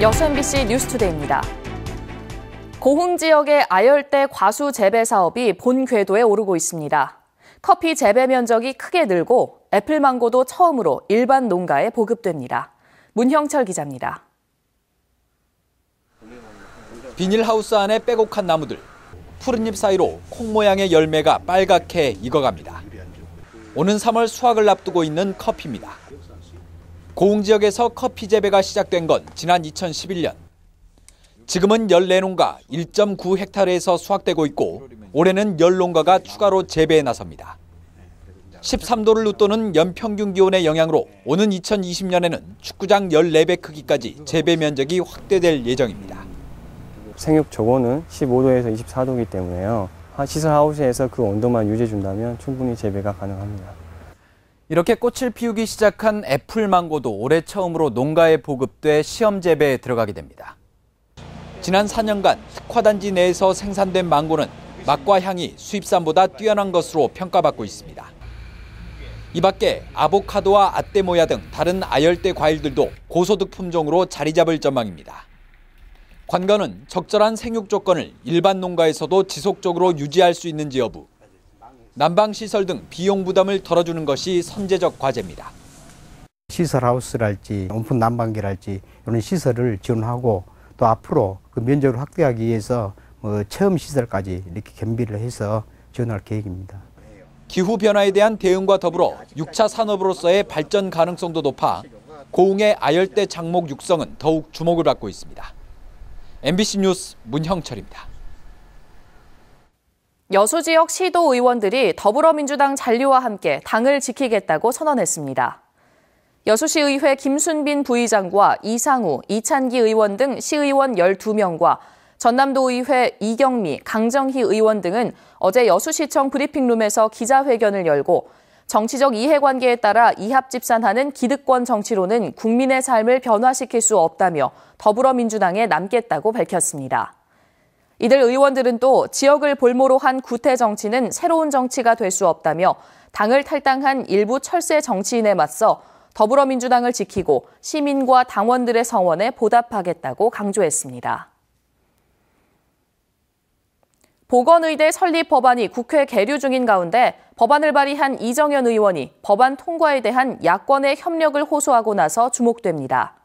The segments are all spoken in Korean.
여수 MBC 뉴스투데이입니다. 고흥 지역의 아열대 과수 재배 사업이 본 궤도에 오르고 있습니다. 커피 재배 면적이 크게 늘고 애플망고도 처음으로 일반 농가에 보급됩니다. 문형철 기자입니다. 비닐하우스 안에 빼곡한 나무들, 푸른 잎 사이로 콩 모양의 열매가 빨갛게 익어갑니다. 오는 3월 수확을 앞두고 있는 커피입니다. 고흥 지역에서 커피 재배가 시작된 건 지난 2011년. 지금은 14농가 1.9헥타르에서 수확되고 있고 올해는 10농가가 추가로 재배에 나섭니다. 13도를 웃도는 연평균 기온의 영향으로 오는 2020년에는 축구장 14배 크기까지 재배 면적이 확대될 예정입니다. 생육 조건은 15도에서 24도이기 때문에요. 시설 하우스에서 그 온도만 유지해준다면 충분히 재배가 가능합니다. 이렇게 꽃을 피우기 시작한 애플망고도 올해 처음으로 농가에 보급돼 시험 재배에 들어가게 됩니다. 지난 4년간 특화단지 내에서 생산된 망고는 맛과 향이 수입산보다 뛰어난 것으로 평가받고 있습니다. 이 밖에 아보카도와 아떼모야 등 다른 아열대 과일들도 고소득 품종으로 자리 잡을 전망입니다. 관건은 적절한 생육 조건을 일반 농가에서도 지속적으로 유지할 수 있는지 여부, 난방시설 등 비용 부담을 덜어주는 것이 선제적 과제입니다. 시설하우스랄지 온풍 난방기랄지 이런 시설을 지원하고 또 앞으로 그 면적을 확대하기 위해서 체험 시설까지 이렇게 겸비를 해서 지원할 계획입니다. 기후변화에 대한 대응과 더불어 6차 산업으로서의 발전 가능성도 높아 고흥의 아열대 장목 육성은 더욱 주목을 받고 있습니다. MBC 뉴스 문형철입니다. 여수 지역 시도 의원들이 더불어민주당 잔류와 함께 당을 지키겠다고 선언했습니다. 여수시의회 김순빈 부의장과 이상우, 이찬기 의원 등 시의원 12명과 전남도의회 이경미, 강정희 의원 등은 어제 여수시청 브리핑룸에서 기자회견을 열고 정치적 이해관계에 따라 이합집산하는 기득권 정치로는 국민의 삶을 변화시킬 수 없다며 더불어민주당에 남겠다고 밝혔습니다. 이들 의원들은 또 지역을 볼모로 한 구태 정치는 새로운 정치가 될 수 없다며 당을 탈당한 일부 철새 정치인에 맞서 더불어민주당을 지키고 시민과 당원들의 성원에 보답하겠다고 강조했습니다. 보건의대 설립 법안이 국회 계류 중인 가운데 법안을 발의한 이정현 의원이 법안 통과에 대한 야권의 협력을 호소하고 나서 주목됩니다.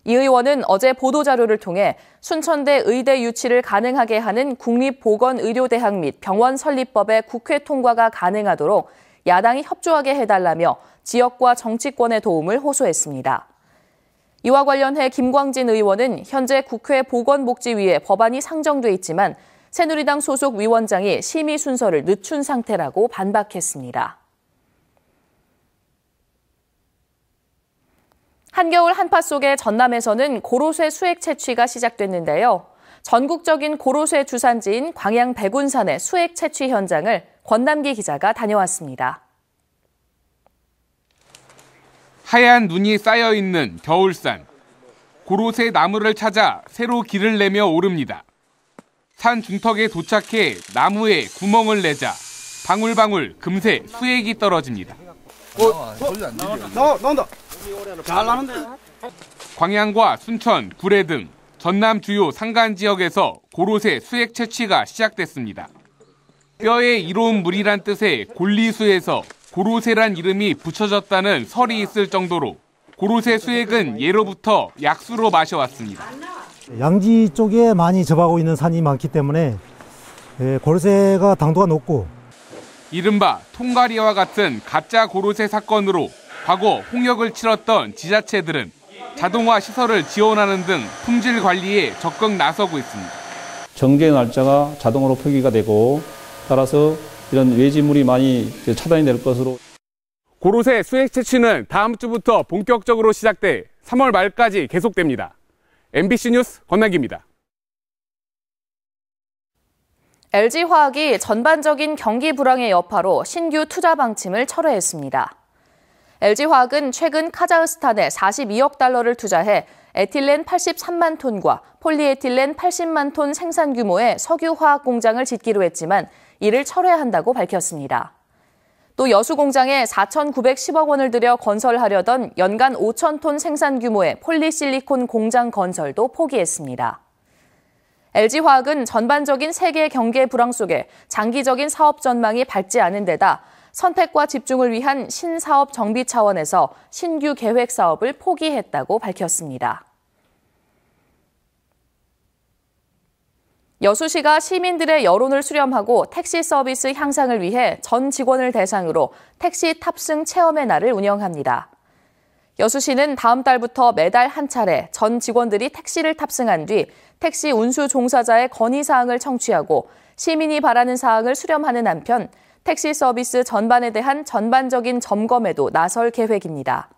이 의원은 어제 보도자료를 통해 순천대 의대 유치를 가능하게 하는 국립보건의료대학 및 병원 설립법의 국회 통과가 가능하도록 야당이 협조하게 해달라며 지역과 정치권의 도움을 호소했습니다. 이와 관련해 김광진 의원은 현재 국회 보건복지위에 법안이 상정돼 있지만 새누리당 소속 위원장이 심의 순서를 늦춘 상태라고 반박했습니다. 한겨울 한파 속에 전남에서는 고로쇠 수액 채취가 시작됐는데요. 전국적인 고로쇠 주산지인 광양 백운산의 수액 채취 현장을 권남기 기자가 다녀왔습니다. 하얀 눈이 쌓여있는 겨울산. 고로쇠 나무를 찾아 새로 길을 내며 오릅니다. 산 중턱에 도착해 나무에 구멍을 내자 방울방울 금세 수액이 떨어집니다. 나온다. 잘 나는데. 광양과 순천, 구례 등 전남 주요 산간 지역에서 고로쇠 수액 채취가 시작됐습니다. 뼈에 이로운 물이란 뜻의 골리수에서 고로쇠란 이름이 붙여졌다는 설이 있을 정도로 고로쇠 수액은 예로부터 약수로 마셔왔습니다. 양지 쪽에 많이 접하고 있는 산이 많기 때문에 고로쇠가 당도가 높고 이른바 통가리와 같은 가짜 고로쇠 사건으로 과거 홍역을 치렀던 지자체들은 자동화 시설을 지원하는 등 품질 관리에 적극 나서고 있습니다. 정제 날짜가 자동으로 표기가 되고 따라서 이런 외지물이 많이 차단이 될 것으로. 고로쇠 수액 채취는 다음 주부터 본격적으로 시작돼 3월 말까지 계속됩니다. MBC 뉴스 권남기입니다. LG화학이 전반적인 경기 불황의 여파로 신규 투자 방침을 철회했습니다. LG화학은 최근 카자흐스탄에 42억 달러를 투자해 에틸렌 83만 톤과 폴리에틸렌 80만 톤 생산 규모의 석유화학 공장을 짓기로 했지만 이를 철회한다고 밝혔습니다. 또 여수 공장에 4,910억 원을 들여 건설하려던 연간 5,000톤 생산 규모의 폴리실리콘 공장 건설도 포기했습니다. LG화학은 전반적인 세계 경제 불황 속에 장기적인 사업 전망이 밝지 않은 데다 선택과 집중을 위한 신사업 정비 차원에서 신규 계획 사업을 포기했다고 밝혔습니다. 여수시가 시민들의 여론을 수렴하고 택시 서비스 향상을 위해 전 직원을 대상으로 택시 탑승 체험의 날을 운영합니다. 여수시는 다음 달부터 매달 한 차례 전 직원들이 택시를 탑승한 뒤 택시 운수 종사자의 건의사항을 청취하고 시민이 바라는 사항을 수렴하는 한편 택시 서비스 전반에 대한 전반적인 점검에도 나설 계획입니다.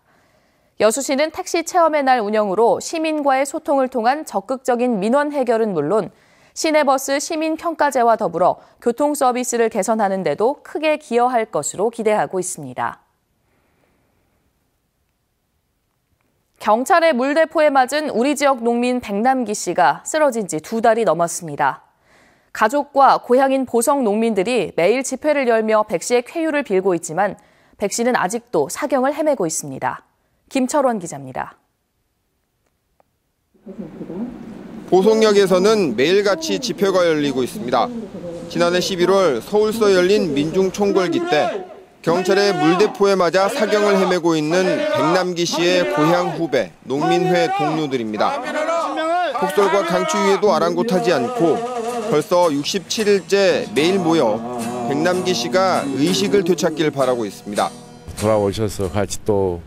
여수시는 택시 체험의 날 운영으로 시민과의 소통을 통한 적극적인 민원 해결은 물론 시내버스 시민평가제와 더불어 교통 서비스를 개선하는 데도 크게 기여할 것으로 기대하고 있습니다. 경찰의 물대포에 맞은 우리 지역 농민 백남기 씨가 쓰러진 지 2달이 넘었습니다. 가족과 고향인 보성 농민들이 매일 집회를 열며 백 씨의 쾌유를 빌고 있지만 백 씨는 아직도 사경을 헤매고 있습니다. 김철원 기자입니다. 보성역에서는 매일같이 집회가 열리고 있습니다. 지난해 11월 서울서 열린 민중총궐기 때 경찰의 물대포에 맞아 사경을 헤매고 있는 백남기 씨의 고향 후배, 농민회 동료들입니다. 폭설과 강추위에도 아랑곳하지 않고 벌써 67일째 매일 모여 백남기 씨가 의식을 되찾길 바라고 있습니다. 돌아오셔서 같이 또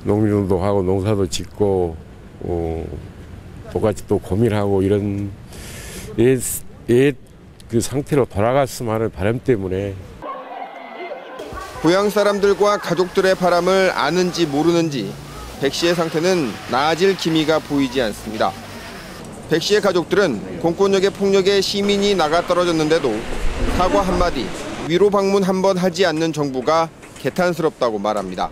농민운동하고 농사도 짓고 똑같이 또 고민하고 이런 옛 그 상태로 돌아갔으면 하는 바람 때문에 고향 사람들과 가족들의 바람을 아는지 모르는지 백 씨의 상태는 나아질 기미가 보이지 않습니다. 백 씨의 가족들은 공권력의 폭력에 시민이 나가 떨어졌는데도 사과 한마디, 위로 방문 한번 하지 않는 정부가 개탄스럽다고 말합니다.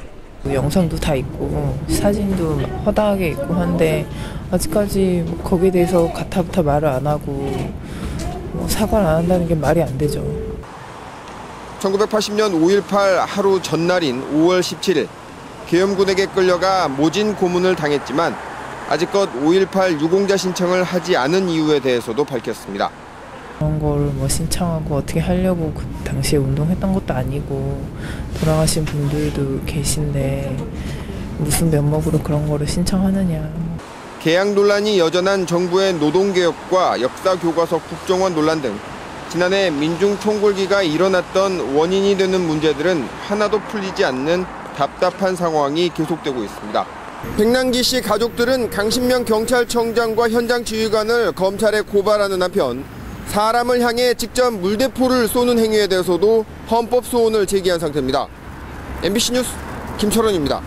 영상도 다 있고 사진도 허다하게 있고 한데 아직까지 거기에 대해서 가타부타 말을 안 하고 사과를 안 한다는 게 말이 안 되죠. 1980년 5.18 하루 전날인 5월 17일 계엄군에게 끌려가 모진 고문을 당했지만 아직껏 5.18 유공자 신청을 하지 않은 이유에 대해서도 밝혔습니다. 그런 걸 신청하고 어떻게 하려고 그 당시에 운동했던 것도 아니고 돌아가신 분들도 계신데 무슨 면목으로 그런 거를 신청하느냐. 개항 논란이 여전한 정부의 노동개혁과 역사교과서 국정원 논란 등 지난해 민중총궐기가 일어났던 원인이 되는 문제들은 하나도 풀리지 않는 답답한 상황이 계속되고 있습니다. 백남기 씨 가족들은 강신명 경찰청장과 현장 지휘관을 검찰에 고발하는 한편 사람을 향해 직접 물대포를 쏘는 행위에 대해서도 헌법 소원을 제기한 상태입니다. MBC 뉴스 김철원입니다.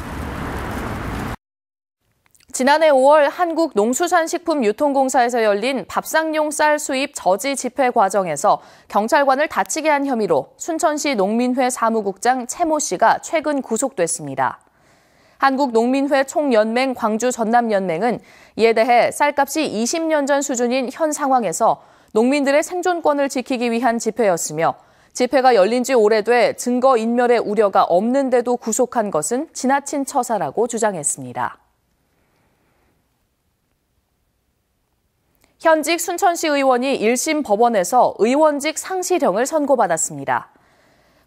지난해 5월 한국농수산식품유통공사에서 열린 밥상용 쌀 수입 저지 집회 과정에서 경찰관을 다치게 한 혐의로 순천시 농민회 사무국장 최모 씨가 최근 구속됐습니다. 한국농민회 총연맹 광주 전남연맹은 이에 대해 쌀값이 20년 전 수준인 현 상황에서 농민들의 생존권을 지키기 위한 집회였으며 집회가 열린 지 오래돼 증거인멸의 우려가 없는데도 구속한 것은 지나친 처사라고 주장했습니다. 현직 순천시 의원이 1심 법원에서 의원직 상실형을 선고받았습니다.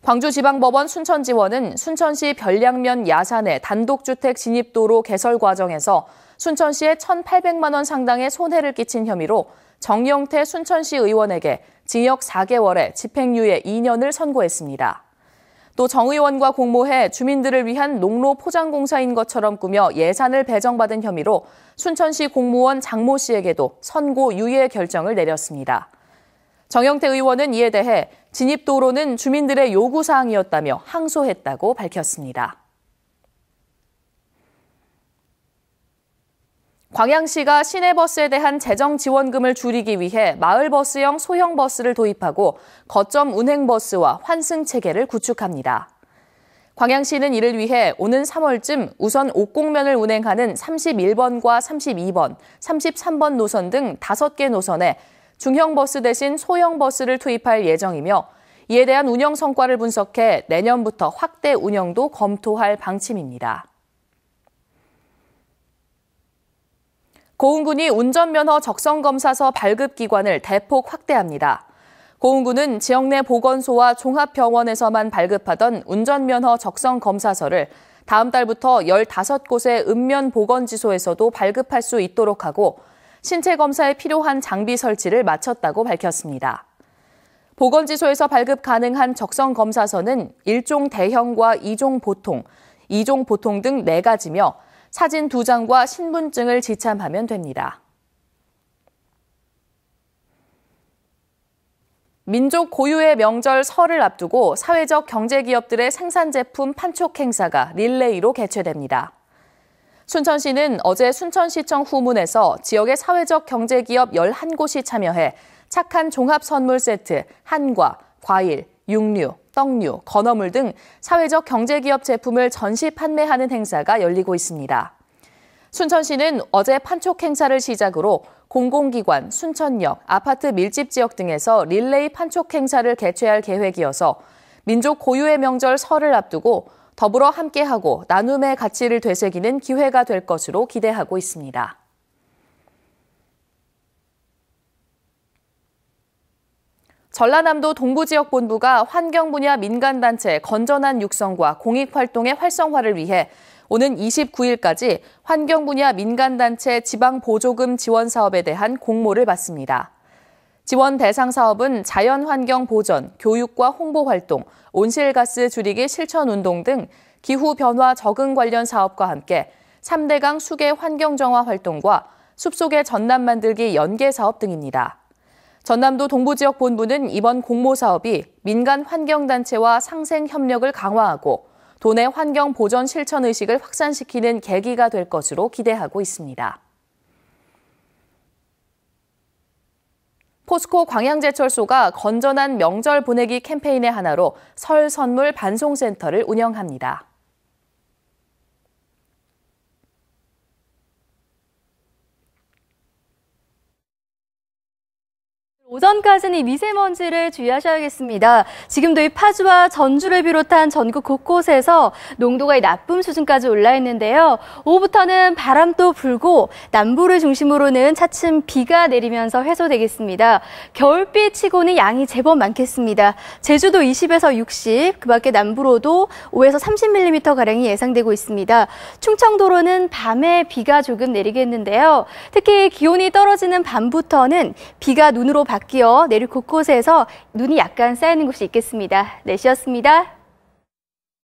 광주지방법원 순천지원은 순천시 별량면 야산의 단독주택 진입도로 개설 과정에서 순천시에 1,800만 원 상당의 손해를 끼친 혐의로 정영태 순천시 의원에게 징역 4개월에 집행유예 2년을 선고했습니다. 또 정 의원과 공모해 주민들을 위한 농로 포장공사인 것처럼 꾸며 예산을 배정받은 혐의로 순천시 공무원 장모 씨에게도 선고 유예 결정을 내렸습니다. 정영태 의원은 이에 대해 진입도로는 주민들의 요구사항이었다며 항소했다고 밝혔습니다. 광양시가 시내버스에 대한 재정 지원금을 줄이기 위해 마을버스형 소형 버스를 도입하고 거점 운행버스와 환승체계를 구축합니다. 광양시는 이를 위해 오는 3월쯤 우선 옥곡면을 운행하는 31번과 32번, 33번 노선 등 5개 노선에 중형버스 대신 소형버스를 투입할 예정이며 이에 대한 운영 성과를 분석해 내년부터 확대 운영도 검토할 방침입니다. 고흥군이 운전면허 적성검사서 발급기관을 대폭 확대합니다. 고흥군은 지역 내 보건소와 종합병원에서만 발급하던 운전면허 적성검사서를 다음 달부터 15곳의 읍면보건지소에서도 발급할 수 있도록 하고 신체 검사에 필요한 장비 설치를 마쳤다고 밝혔습니다. 보건지소에서 발급 가능한 적성검사서는 1종 대형과 2종 보통, 2종 보통 등 4가지며 사진 2장과 신분증을 지참하면 됩니다. 민족 고유의 명절 설을 앞두고 사회적 경제기업들의 생산 제품 판촉 행사가 릴레이로 개최됩니다. 순천시는 어제 순천시청 후문에서 지역의 사회적 경제기업 11곳이 참여해 착한 종합 선물 세트, 한과, 과일, 육류, 떡류, 건어물 등 사회적 경제기업 제품을 전시 판매하는 행사가 열리고 있습니다. 순천시는 어제 판촉 행사를 시작으로 공공기관, 순천역, 아파트 밀집 지역 등에서 릴레이 판촉 행사를 개최할 계획이어서 민족 고유의 명절 설을 앞두고 더불어 함께하고 나눔의 가치를 되새기는 기회가 될 것으로 기대하고 있습니다. 전라남도 동부지역본부가 환경 분야 민간단체 건전한 육성과 공익활동의 활성화를 위해 오는 29일까지 환경 분야 민간단체 지방보조금 지원 사업에 대한 공모를 받습니다. 지원 대상 사업은 자연환경 보전, 교육과 홍보활동, 온실가스 줄이기 실천운동 등 기후변화 적응 관련 사업과 함께 3대강 수계 환경정화 활동과 숲속의 전남 만들기 연계 사업 등입니다. 전남도 동부지역본부는 이번 공모 사업이 민간 환경단체와 상생 협력을 강화하고 도내 환경 보전 실천 의식을 확산시키는 계기가 될 것으로 기대하고 있습니다. 포스코 광양제철소가 건전한 명절 보내기 캠페인의 하나로 설 선물 반송센터를 운영합니다. 오전까지는 이 미세먼지를 주의하셔야겠습니다. 지금도 이 파주와 전주를 비롯한 전국 곳곳에서 농도가 이 나쁨 수준까지 올라 있는데요. 오후부터는 바람도 불고 남부를 중심으로는 차츰 비가 내리면서 해소되겠습니다. 겨울비 치고는 양이 제법 많겠습니다. 제주도 20에서 60, 그밖에 남부로도 5에서 30mm가량이 예상되고 있습니다. 충청도로는 밤에 비가 조금 내리겠는데요. 특히 기온이 떨어지는 밤부터는 비가 눈으로 바뀌어 내륙 곳곳에서 눈이 약간 쌓이는 곳이 있겠습니다. 내시였습니다.